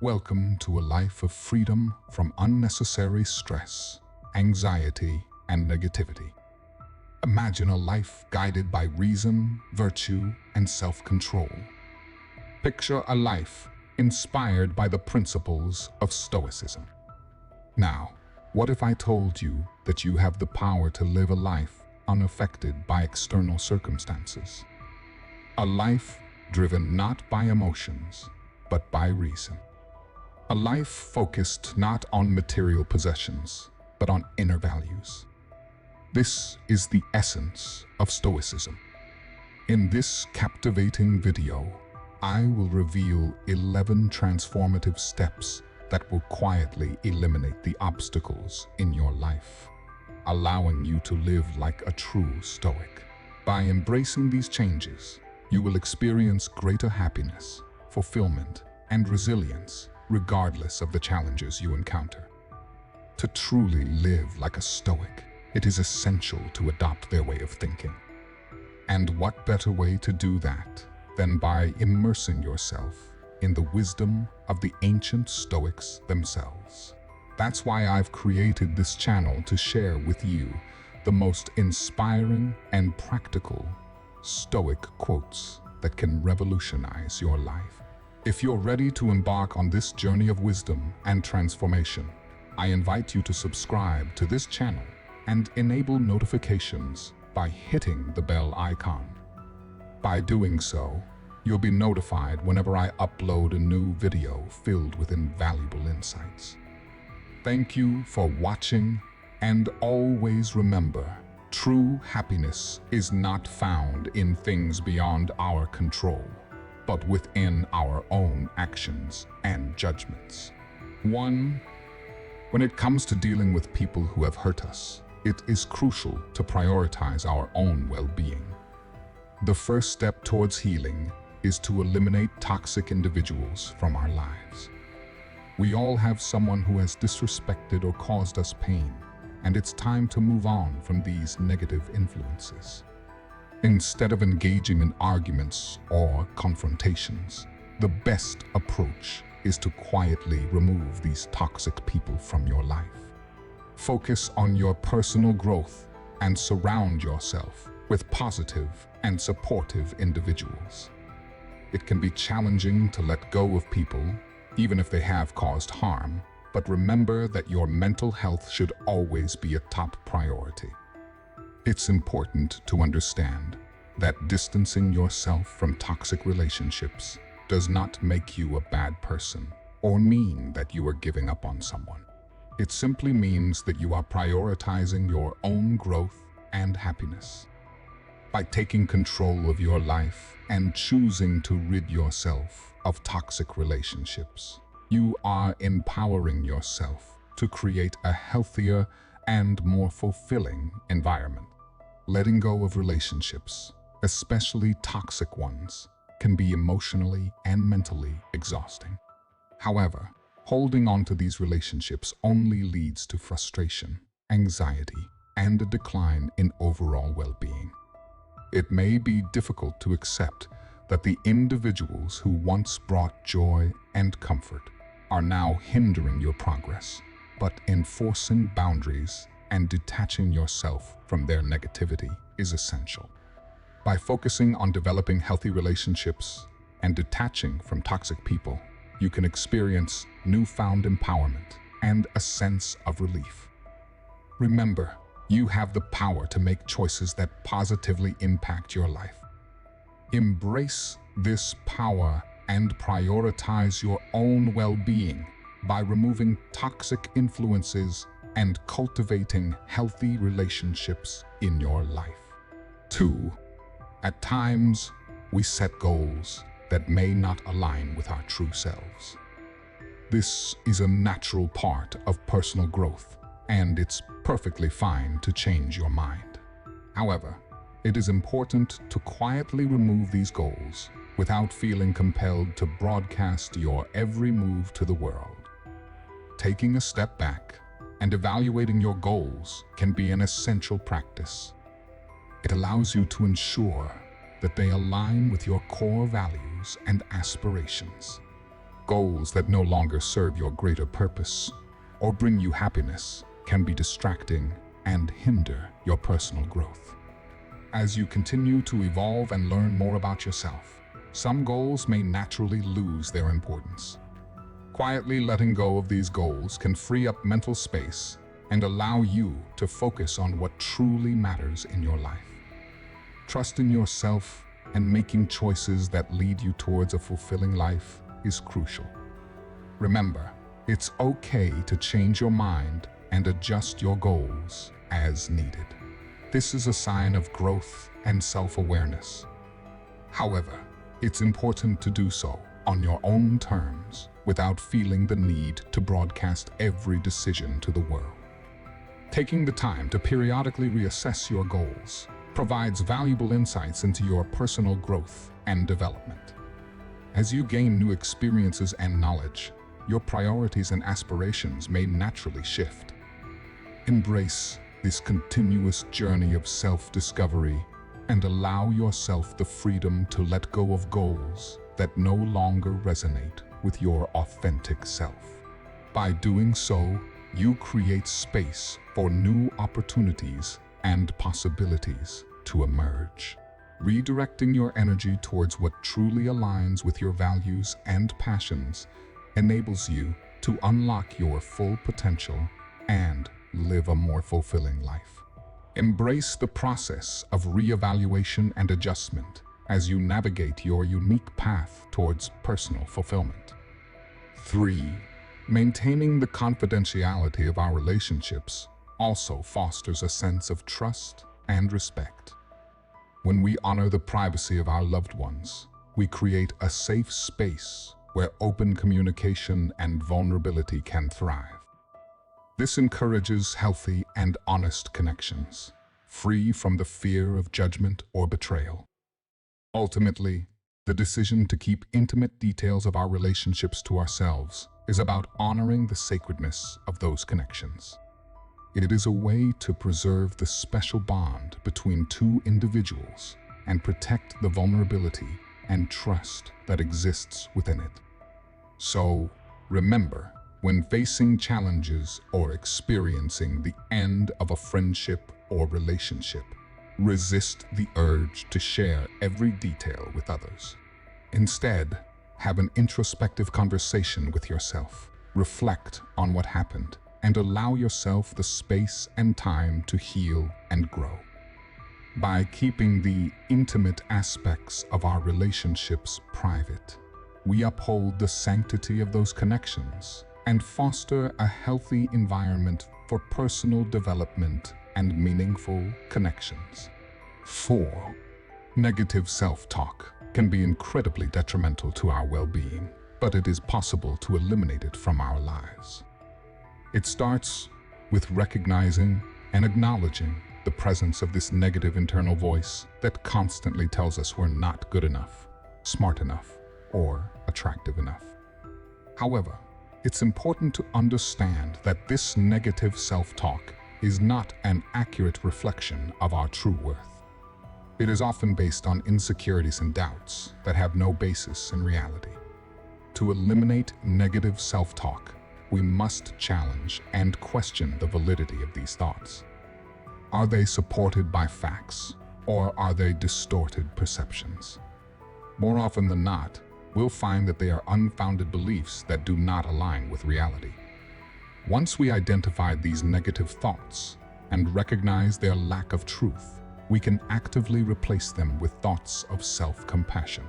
Welcome to a life of freedom from unnecessary stress, anxiety, and negativity. Imagine a life guided by reason, virtue, and self-control. Picture a life inspired by the principles of Stoicism. Now, what if I told you that you have the power to live a life unaffected by external circumstances? A life driven not by emotions, but by reason. A life focused not on material possessions, but on inner values. This is the essence of Stoicism. In this captivating video, I will reveal 11 transformative steps that will quietly eliminate the obstacles in your life, allowing you to live like a true Stoic. By embracing these changes, you will experience greater happiness, fulfillment, and resilience, regardless of the challenges you encounter. To truly live like a Stoic, it is essential to adopt their way of thinking. And what better way to do that than by immersing yourself in the wisdom of the ancient Stoics themselves? That's why I've created this channel to share with you the most inspiring and practical Stoic quotes that can revolutionize your life. If you're ready to embark on this journey of wisdom and transformation, I invite you to subscribe to this channel and enable notifications by hitting the bell icon. By doing so, you'll be notified whenever I upload a new video filled with invaluable insights. Thank you for watching, and always remember, true happiness is not found in things beyond our control, but within our own actions and judgments. 1. When it comes to dealing with people who have hurt us, it is crucial to prioritize our own well-being. The first step towards healing is to eliminate toxic individuals from our lives. We all have someone who has disrespected or caused us pain, and it's time to move on from these negative influences. Instead of engaging in arguments or confrontations, the best approach is to quietly remove these toxic people from your life. Focus on your personal growth and surround yourself with positive and supportive individuals. It can be challenging to let go of people, even if they have caused harm, but remember that your mental health should always be a top priority. It's important to understand that distancing yourself from toxic relationships does not make you a bad person or mean that you are giving up on someone. It simply means that you are prioritizing your own growth and happiness. By taking control of your life and choosing to rid yourself of toxic relationships, you are empowering yourself to create a healthier and more fulfilling environment. Letting go of relationships, especially toxic ones, can be emotionally and mentally exhausting. However, holding on to these relationships only leads to frustration, anxiety, and a decline in overall well-being. It may be difficult to accept that the individuals who once brought joy and comfort are now hindering your progress, but enforcing boundaries and detaching yourself from their negativity is essential. By focusing on developing healthy relationships and detaching from toxic people, you can experience newfound empowerment and a sense of relief. Remember, you have the power to make choices that positively impact your life. Embrace this power and prioritize your own well-being by removing toxic influences and cultivating healthy relationships in your life. 2. At times, we set goals that may not align with our true selves. This is a natural part of personal growth, and it's perfectly fine to change your mind. However, it is important to quietly remove these goals without feeling compelled to broadcast your every move to the world. Taking a step back and evaluating your goals can be an essential practice. It allows you to ensure that they align with your core values and aspirations. Goals that no longer serve your greater purpose or bring you happiness can be distracting and hinder your personal growth. As you continue to evolve and learn more about yourself, some goals may naturally lose their importance. Quietly letting go of these goals can free up mental space and allow you to focus on what truly matters in your life. Trust in yourself and making choices that lead you towards a fulfilling life is crucial. Remember, it's okay to change your mind and adjust your goals as needed. This is a sign of growth and self-awareness. However, it's important to do so on your own terms without feeling the need to broadcast every decision to the world. Taking the time to periodically reassess your goals provides valuable insights into your personal growth and development. As you gain new experiences and knowledge, your priorities and aspirations may naturally shift. Embrace this continuous journey of self-discovery and allow yourself the freedom to let go of goals that no longer resonate with your authentic self. By doing so, you create space for new opportunities and possibilities to emerge. Redirecting your energy towards what truly aligns with your values and passions enables you to unlock your full potential and live a more fulfilling life. Embrace the process of reevaluation and adjustment as you navigate your unique path towards personal fulfillment. 3. Maintaining the confidentiality of our relationships also fosters a sense of trust and respect. When we honor the privacy of our loved ones, we create a safe space where open communication and vulnerability can thrive. This encourages healthy and honest connections, free from the fear of judgment or betrayal. Ultimately, the decision to keep intimate details of our relationships to ourselves is about honoring the sacredness of those connections. It is a way to preserve the special bond between two individuals and protect the vulnerability and trust that exists within it. So, remember, when facing challenges or experiencing the end of a friendship or relationship, resist the urge to share every detail with others. Instead, have an introspective conversation with yourself. Reflect on what happened and allow yourself the space and time to heal and grow. By keeping the intimate aspects of our relationships private, we uphold the sanctity of those connections and foster a healthy environment for personal development and meaningful connections. 4. Negative self-talk can be incredibly detrimental to our well-being, but it is possible to eliminate it from our lives. It starts with recognizing and acknowledging the presence of this negative internal voice that constantly tells us we're not good enough, smart enough, or attractive enough. However, it's important to understand that this negative self-talk is not an accurate reflection of our true worth. It is often based on insecurities and doubts that have no basis in reality. To eliminate negative self-talk, we must challenge and question the validity of these thoughts. Are they supported by facts, or are they distorted perceptions? More often than not, we'll find that they are unfounded beliefs that do not align with reality. Once we identify these negative thoughts and recognize their lack of truth, we can actively replace them with thoughts of self-compassion.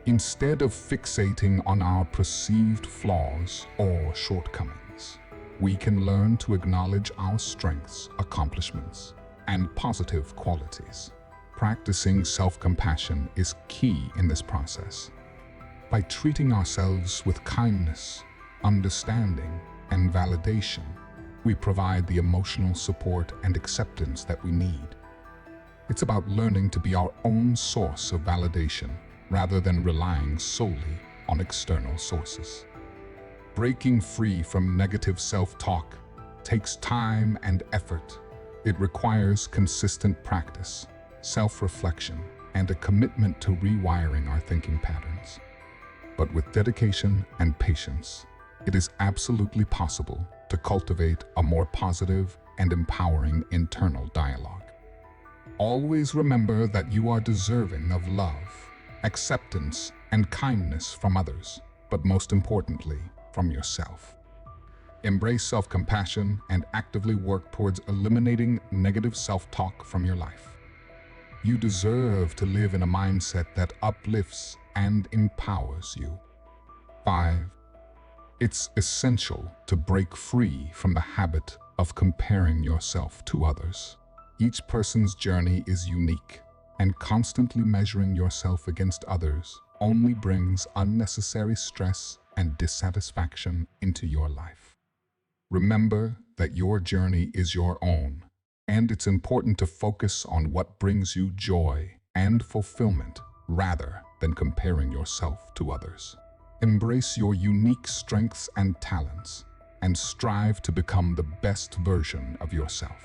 Instead of fixating on our perceived flaws or shortcomings, we can learn to acknowledge our strengths, accomplishments, and positive qualities. Practicing self-compassion is key in this process. By treating ourselves with kindness, understanding, and validation, we provide the emotional support and acceptance that we need. It's about learning to be our own source of validation rather than relying solely on external sources. Breaking free from negative self-talk takes time and effort. It requires consistent practice, self-reflection, and a commitment to rewiring our thinking patterns. but with dedication and patience, it is absolutely possible to cultivate a more positive and empowering internal dialogue. Always remember that you are deserving of love, acceptance, and kindness from others, but most importantly, from yourself. Embrace self-compassion and actively work towards eliminating negative self-talk from your life. You deserve to live in a mindset that uplifts and empowers you. 5. It's essential to break free from the habit of comparing yourself to others. Each person's journey is unique, and constantly measuring yourself against others only brings unnecessary stress and dissatisfaction into your life. Remember that your journey is your own, and it's important to focus on what brings you joy and fulfillment rather than comparing yourself to others. Embrace your unique strengths and talents, and strive to become the best version of yourself.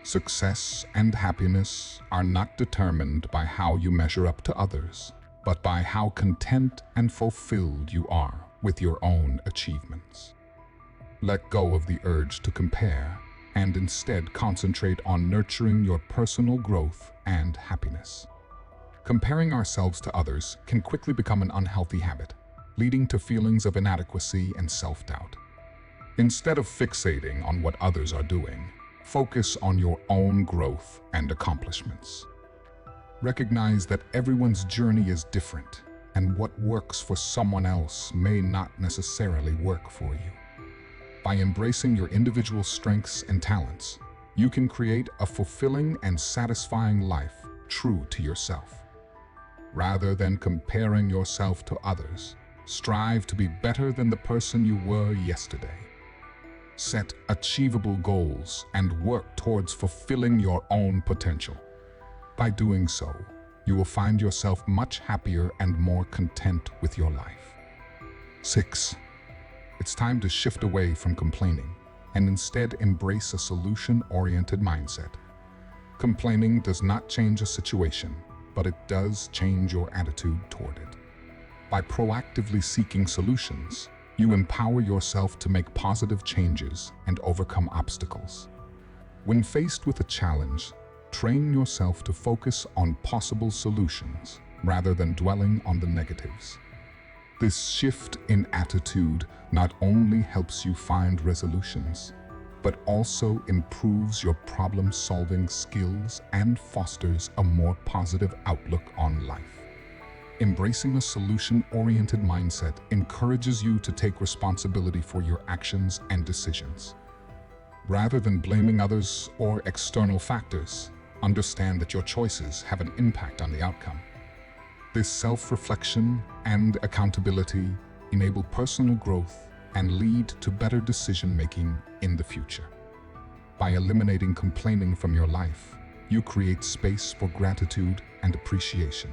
Success and happiness are not determined by how you measure up to others, but by how content and fulfilled you are with your own achievements. Let go of the urge to compare, and instead concentrate on nurturing your personal growth and happiness. Comparing ourselves to others can quickly become an unhealthy habit, leading to feelings of inadequacy and self-doubt. Instead of fixating on what others are doing, focus on your own growth and accomplishments. Recognize that everyone's journey is different, and what works for someone else may not necessarily work for you. By embracing your individual strengths and talents, you can create a fulfilling and satisfying life true to yourself. Rather than comparing yourself to others, strive to be better than the person you were yesterday. Set achievable goals and work towards fulfilling your own potential. By doing so, you will find yourself much happier and more content with your life. 6. It's time to shift away from complaining and instead embrace a solution-oriented mindset. Complaining does not change a situation, but it does change your attitude toward it. By proactively seeking solutions, you empower yourself to make positive changes and overcome obstacles. When faced with a challenge, train yourself to focus on possible solutions rather than dwelling on the negatives. This shift in attitude not only helps you find resolutions, but also improves your problem-solving skills and fosters a more positive outlook on life. Embracing a solution-oriented mindset encourages you to take responsibility for your actions and decisions. Rather than blaming others or external factors, understand that your choices have an impact on the outcome. This self-reflection and accountability enable personal growth and lead to better decision-making in the future. By eliminating complaining from your life, you create space for gratitude and appreciation.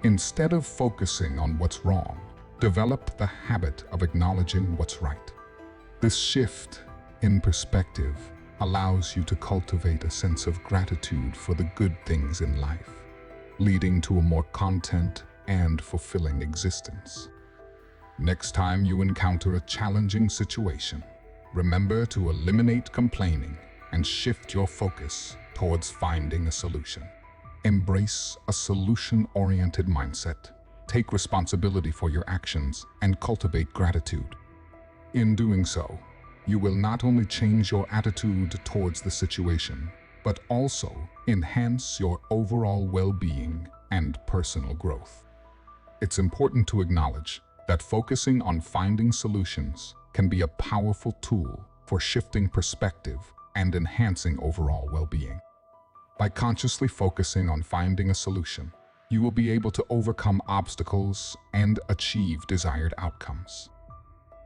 Instead of focusing on what's wrong, develop the habit of acknowledging what's right. This shift in perspective allows you to cultivate a sense of gratitude for the good things in life, leading to a more content and fulfilling existence. Next time you encounter a challenging situation, remember to eliminate complaining and shift your focus towards finding a solution. Embrace a solution-oriented mindset, take responsibility for your actions, and cultivate gratitude. In doing so, you will not only change your attitude towards the situation, but also enhance your overall well-being and personal growth. It's important to acknowledge that focusing on finding solutions can be a powerful tool for shifting perspective and enhancing overall well-being. By consciously focusing on finding a solution, you will be able to overcome obstacles and achieve desired outcomes.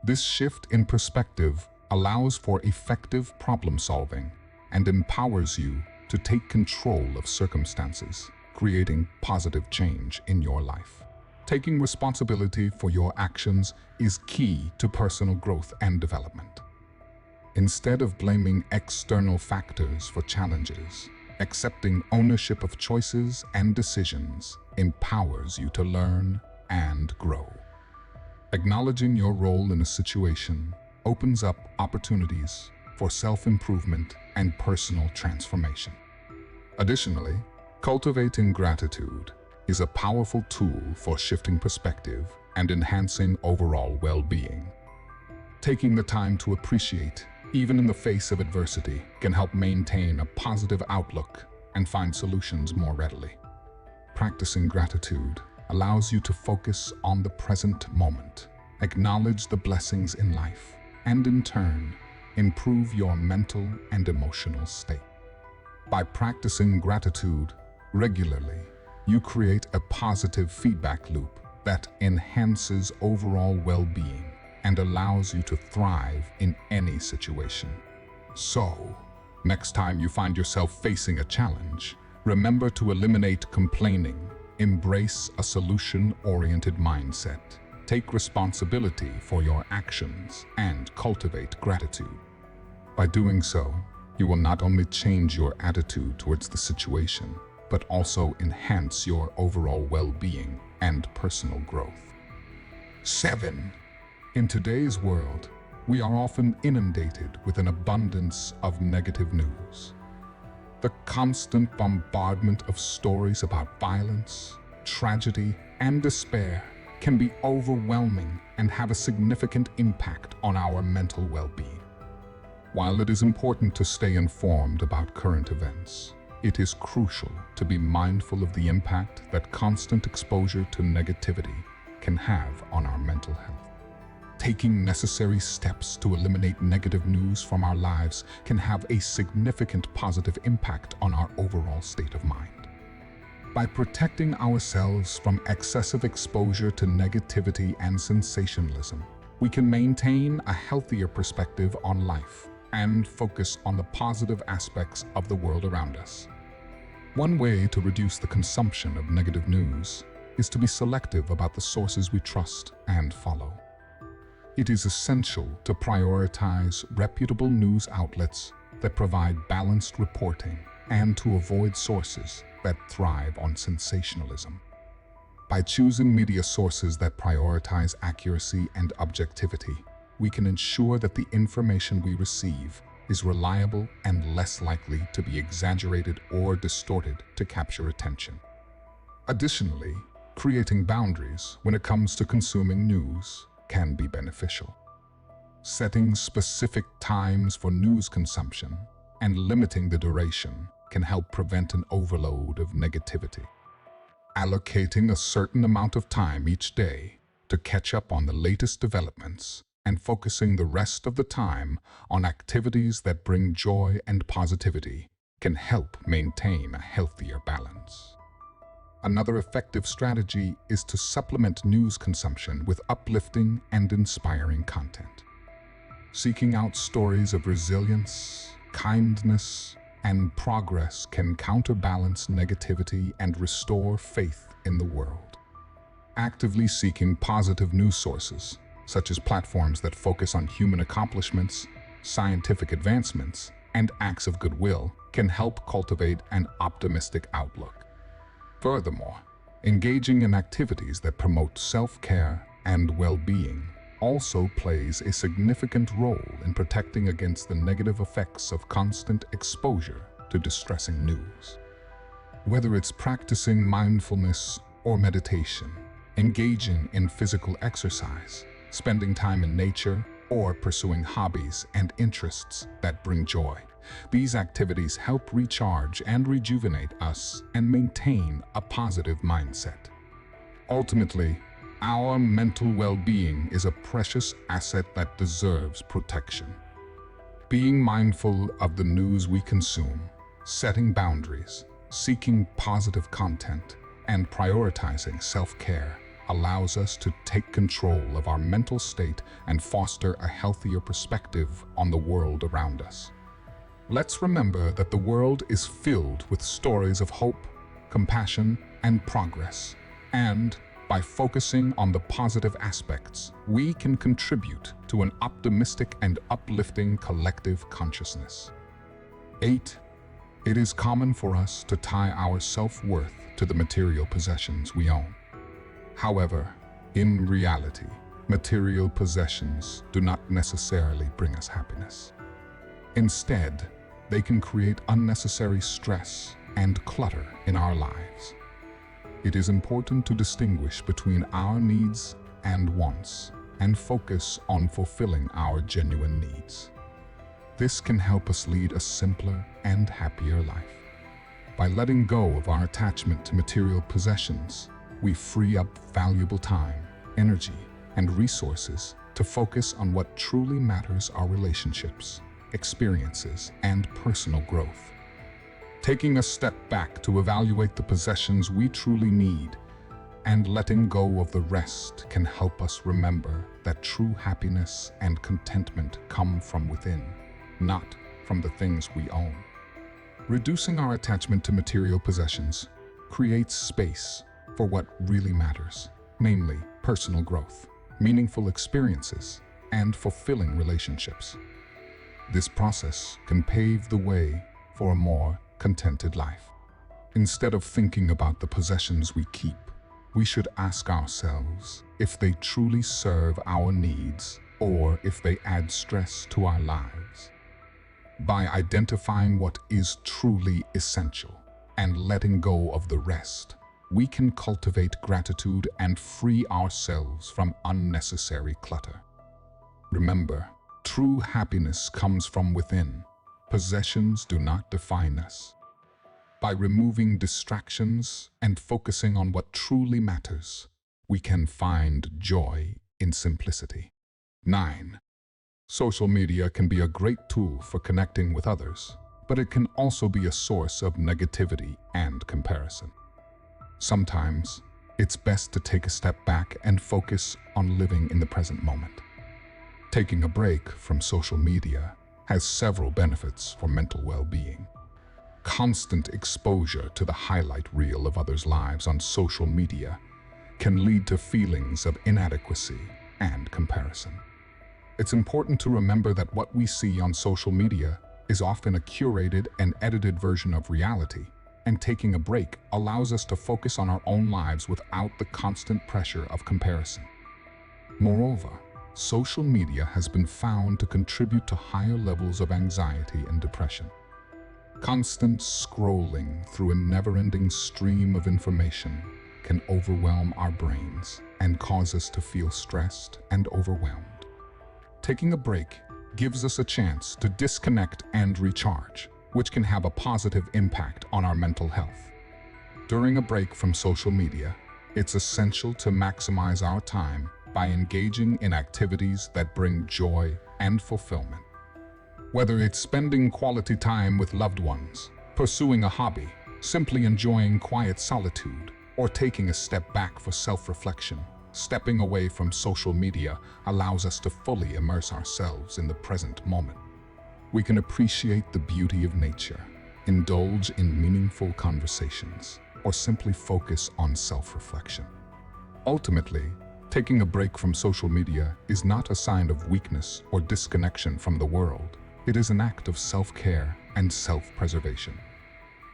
This shift in perspective allows for effective problem-solving and empowers you to take control of circumstances, creating positive change in your life. Taking responsibility for your actions is key to personal growth and development. Instead of blaming external factors for challenges, accepting ownership of choices and decisions empowers you to learn, and grow. Acknowledging your role in a situation opens up opportunities for self-improvement and personal transformation. Additionally, cultivating gratitude is a powerful tool for shifting perspective and enhancing overall well-being. Taking the time to appreciate, even in the face of adversity, can help maintain a positive outlook and find solutions more readily. Practicing gratitude allows you to focus on the present moment, acknowledge the blessings in life, and in turn, improve your mental and emotional state. By practicing gratitude regularly, you create a positive feedback loop that enhances overall well-being and allows you to thrive in any situation. So, next time you find yourself facing a challenge, remember to eliminate complaining, embrace a solution-oriented mindset, take responsibility for your actions, and cultivate gratitude. By doing so, you will not only change your attitude towards the situation, but also enhance your overall well-being and personal growth. 7. In today's world, we are often inundated with an abundance of negative news. The constant bombardment of stories about violence, tragedy, and despair can be overwhelming and have a significant impact on our mental well-being. While it is important to stay informed about current events, it is crucial to be mindful of the impact that constant exposure to negativity can have on our mental health. Taking necessary steps to eliminate negative news from our lives can have a significant positive impact on our overall state of mind. By protecting ourselves from excessive exposure to negativity and sensationalism, we can maintain a healthier perspective on life and focus on the positive aspects of the world around us. One way to reduce the consumption of negative news is to be selective about the sources we trust and follow. It is essential to prioritize reputable news outlets that provide balanced reporting and to avoid sources that thrive on sensationalism. By choosing media sources that prioritize accuracy and objectivity, we can ensure that the information we receive is reliable and less likely to be exaggerated or distorted to capture attention. Additionally, creating boundaries when it comes to consuming news can be beneficial. Setting specific times for news consumption and limiting the duration can help prevent an overload of negativity. Allocating a certain amount of time each day to catch up on the latest developments and focusing the rest of the time on activities that bring joy and positivity can help maintain a healthier balance. Another effective strategy is to supplement news consumption with uplifting and inspiring content. Seeking out stories of resilience, kindness, and progress can counterbalance negativity and restore faith in the world. Actively seeking positive news sources, such as platforms that focus on human accomplishments, scientific advancements, and acts of goodwill, can help cultivate an optimistic outlook. Furthermore, engaging in activities that promote self-care and well-being also plays a significant role in protecting against the negative effects of constant exposure to distressing news. Whether it's practicing mindfulness or meditation, engaging in physical exercise, spending time in nature, or pursuing hobbies and interests that bring joy, these activities help recharge and rejuvenate us and maintain a positive mindset. Ultimately, our mental well-being is a precious asset that deserves protection. Being mindful of the news we consume, setting boundaries, seeking positive content, and prioritizing self-care allows us to take control of our mental state and foster a healthier perspective on the world around us. Let's remember that the world is filled with stories of hope, compassion, and progress, and by focusing on the positive aspects, we can contribute to an optimistic and uplifting collective consciousness. 8. It is common for us to tie our self-worth to the material possessions we own. However, In reality, material possessions do not necessarily bring us happiness. Instead, they can create unnecessary stress and clutter in our lives. It is important to distinguish between our needs and wants and focus on fulfilling our genuine needs. This can help us lead a simpler and happier life. By letting go of our attachment to material possessions, we free up valuable time, energy, and resources to focus on what truly matters: our relationships, experiences, and personal growth. Taking a step back to evaluate the possessions we truly need and letting go of the rest can help us remember that true happiness and contentment come from within, not from the things we own. Reducing our attachment to material possessions creates space for what really matters, namely personal growth, meaningful experiences, and fulfilling relationships. This process can pave the way for a more contented life. Instead of thinking about the possessions we keep, we should ask ourselves if they truly serve our needs or if they add stress to our lives. By identifying what is truly essential and letting go of the rest, we can cultivate gratitude and free ourselves from unnecessary clutter. Remember, true happiness comes from within. Possessions do not define us. By removing distractions and focusing on what truly matters, we can find joy in simplicity. 9. Social media can be a great tool for connecting with others, but it can also be a source of negativity and comparison. Sometimes, it's best to take a step back and focus on living in the present moment. Taking a break from social media has several benefits for mental well-being. Constant exposure to the highlight reel of others' lives on social media can lead to feelings of inadequacy and comparison. It's important to remember that what we see on social media is often a curated and edited version of reality, and taking a break allows us to focus on our own lives without the constant pressure of comparison. Moreover, social media has been found to contribute to higher levels of anxiety and depression. Constant scrolling through a never-ending stream of information can overwhelm our brains and cause us to feel stressed and overwhelmed. Taking a break gives us a chance to disconnect and recharge, which can have a positive impact on our mental health. During a break from social media, it's essential to maximize our time by engaging in activities that bring joy and fulfillment. Whether it's spending quality time with loved ones, pursuing a hobby, simply enjoying quiet solitude, or taking a step back for self-reflection, stepping away from social media allows us to fully immerse ourselves in the present moment. We can appreciate the beauty of nature, indulge in meaningful conversations, or simply focus on self-reflection. Ultimately, taking a break from social media is not a sign of weakness or disconnection from the world. It is an act of self-care and self-preservation.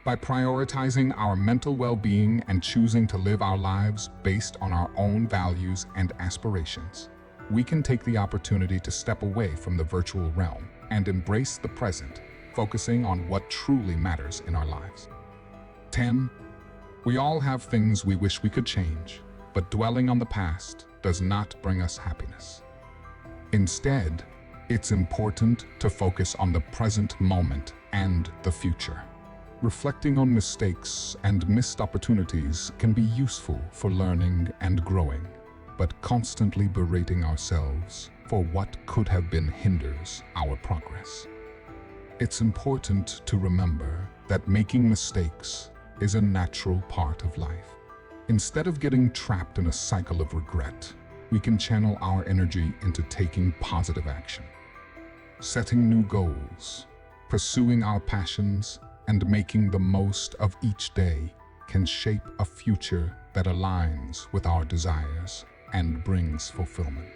By prioritizing our mental well-being and choosing to live our lives based on our own values and aspirations, we can take the opportunity to step away from the virtual realm and embrace the present, focusing on what truly matters in our lives. 10. We all have things we wish we could change, but dwelling on the past does not bring us happiness. Instead, it's important to focus on the present moment and the future. Reflecting on mistakes and missed opportunities can be useful for learning and growing, but constantly berating ourselves for what could have been hinders our progress. It's important to remember that making mistakes is a natural part of life. Instead of getting trapped in a cycle of regret, we can channel our energy into taking positive action. Setting new goals, pursuing our passions, and making the most of each day can shape a future that aligns with our desires and brings fulfillment.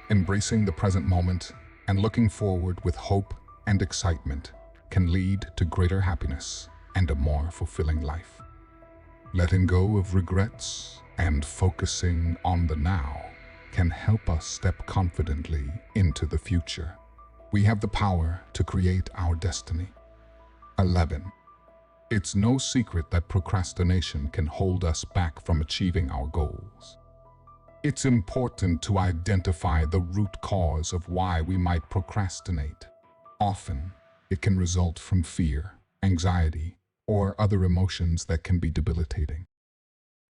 Embracing the present moment and looking forward with hope and excitement can lead to greater happiness and a more fulfilling life. Letting go of regrets and focusing on the now can help us step confidently into the future. We have the power to create our destiny. 11. It's no secret that procrastination can hold us back from achieving our goals. It's important to identify the root cause of why we might procrastinate. Often, it can result from fear, anxiety, or other emotions that can be debilitating.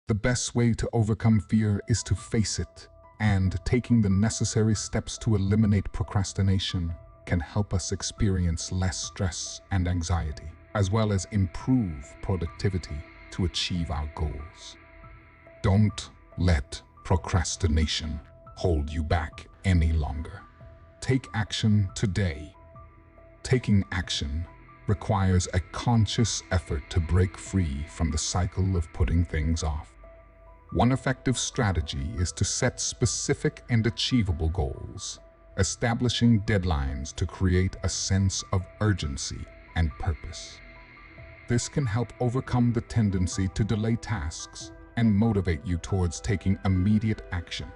The best way to overcome fear is to face it, and taking the necessary steps to eliminate procrastination can help us experience less stress and anxiety, as well as improve productivity to achieve our goals. Don't let procrastination hold you back any longer. Take action today. Taking action requires a conscious effort to break free from the cycle of putting things off. One effective strategy is to set specific and achievable goals, establishing deadlines to create a sense of urgency and purpose. This can help overcome the tendency to delay tasks and motivate you towards taking immediate action.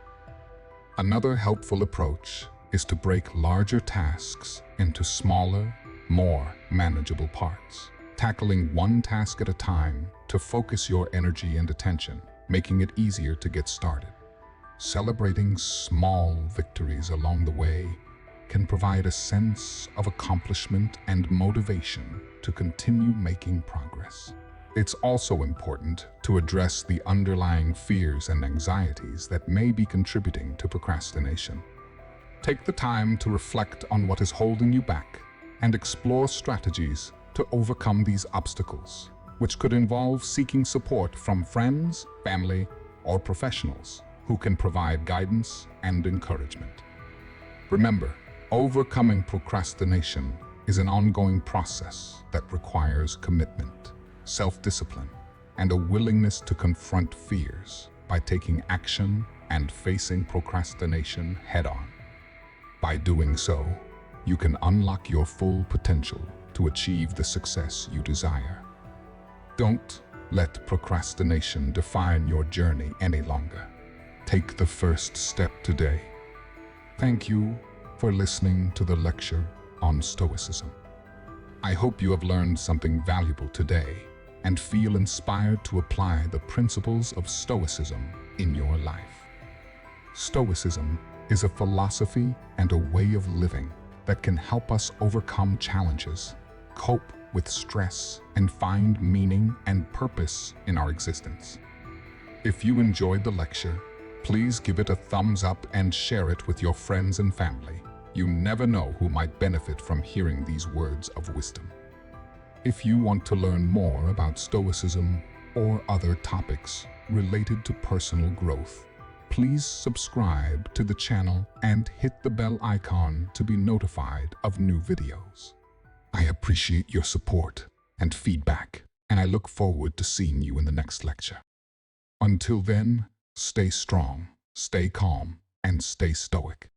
Another helpful approach is to break larger tasks into smaller, more manageable parts, tackling one task at a time to focus your energy and attention, making it easier to get started. Celebrating small victories along the way can provide a sense of accomplishment and motivation to continue making progress. It's also important to address the underlying fears and anxieties that may be contributing to procrastination. Take the time to reflect on what is holding you back and explore strategies to overcome these obstacles, which could involve seeking support from friends, family, or professionals who can provide guidance and encouragement. Remember, overcoming procrastination is an ongoing process that requires commitment, self-discipline, and a willingness to confront fears by taking action and facing procrastination head-on. By doing so, you can unlock your full potential to achieve the success you desire. Don't let procrastination define your journey any longer. Take the first step today. Thank you for listening to the lecture on Stoicism. I hope you have learned something valuable today and feel inspired to apply the principles of Stoicism in your life. Stoicism is a philosophy and a way of living that can help us overcome challenges, cope with stress, and find meaning and purpose in our existence. If you enjoyed the lecture, please give it a thumbs up and share it with your friends and family. You never know who might benefit from hearing these words of wisdom. If you want to learn more about Stoicism or other topics related to personal growth, please subscribe to the channel and hit the bell icon to be notified of new videos. I appreciate your support and feedback, and I look forward to seeing you in the next lecture. Until then, stay strong, stay calm, and stay stoic.